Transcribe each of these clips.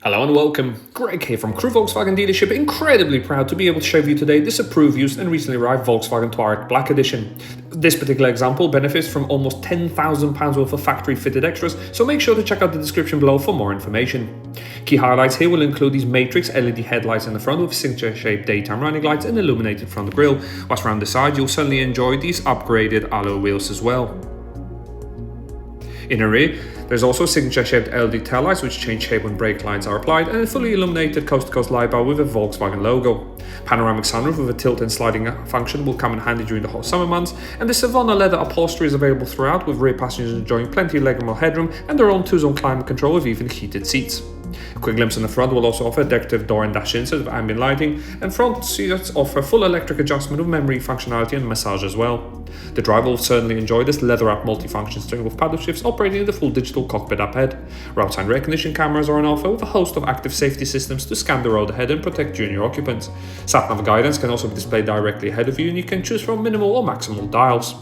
Hello and welcome, Greg here from Crewe Volkswagen dealership, incredibly proud to be able to show you today this approved used and recently arrived Volkswagen Touareg Black Edition. This particular example benefits from almost £10,000 worth of factory fitted extras, so make sure to check out the description below for more information. Key highlights here will include these matrix LED headlights in the front with signature shaped daytime running lights and illuminated front grille, whilst around the side you'll certainly enjoy these upgraded alloy wheels as well. In the rear, there's also signature-shaped LED taillights which change shape when brake lines are applied, and a fully illuminated coast-to-coast light bar with a Volkswagen logo. Panoramic sunroof with a tilt and sliding function will come in handy during the hot summer months, and the Varenna leather upholstery is available throughout, with rear passengers enjoying plenty of legroom or headroom and their own 2-zone climate control with even heated seats. A quick glimpse in the front will also offer decorative door and dash inserts with ambient lighting, and front seats offer full electric adjustment with memory functionality and massage as well. The driver will certainly enjoy this leather-wrapped multi-function steering with paddle shifts operating in the full digital cockpit up ahead. Roadside recognition cameras are on offer with a host of active safety systems to scan the road ahead and protect junior occupants. Sat-nav guidance can also be displayed directly ahead of you, and you can choose from minimal or maximal dials.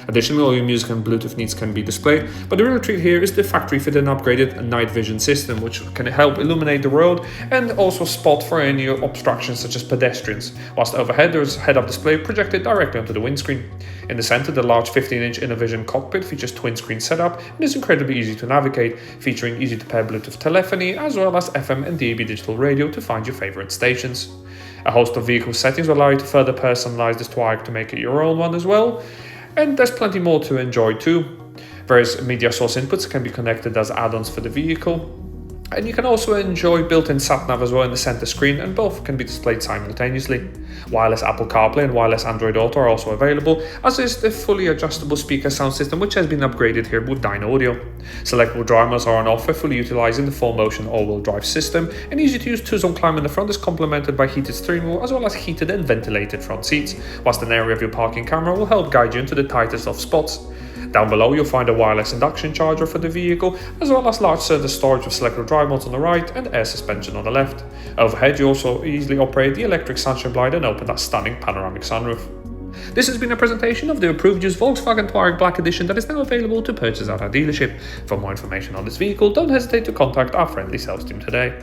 Additionally, all your music and Bluetooth needs can be displayed, but the real treat here is the factory-fitted and upgraded night vision system, which can help illuminate the road and also spot for any obstructions such as pedestrians, whilst overhead there is a head-up display projected directly onto the windscreen. In the center, the large 15-inch Innovision cockpit features twin-screen setup and is incredibly easy to navigate, featuring easy-to-pair Bluetooth telephony as well as FM and DAB digital radio to find your favorite stations. A host of vehicle settings will allow you to further personalize this Touareg to make it your own one as well. And there's plenty more to enjoy too. Various media source inputs can be connected as add-ons for the vehicle. And you can also enjoy built-in sat-nav as well in the center screen, and both can be displayed simultaneously. Wireless Apple CarPlay and wireless Android Auto are also available, as is the fully adjustable speaker sound system, which has been upgraded here with Dynaudio. Selectable drive modes are on offer, fully utilizing the 4Motion all-wheel drive system, and easy-to-use 2-zone climate in the front is complemented by heated steering wheel as well as heated and ventilated front seats, whilst an area of your parking camera will help guide you into the tightest of spots. Down below you'll find a wireless induction charger for the vehicle, as well as large surface storage with selectable drive modes on the right and air suspension on the left. Overhead you also easily operate the electric sunshine blind and open that stunning panoramic sunroof. This has been a presentation of the approved used Volkswagen Touareg Black Edition that is now available to purchase at our dealership. For more information on this vehicle, don't hesitate to contact our friendly sales team today.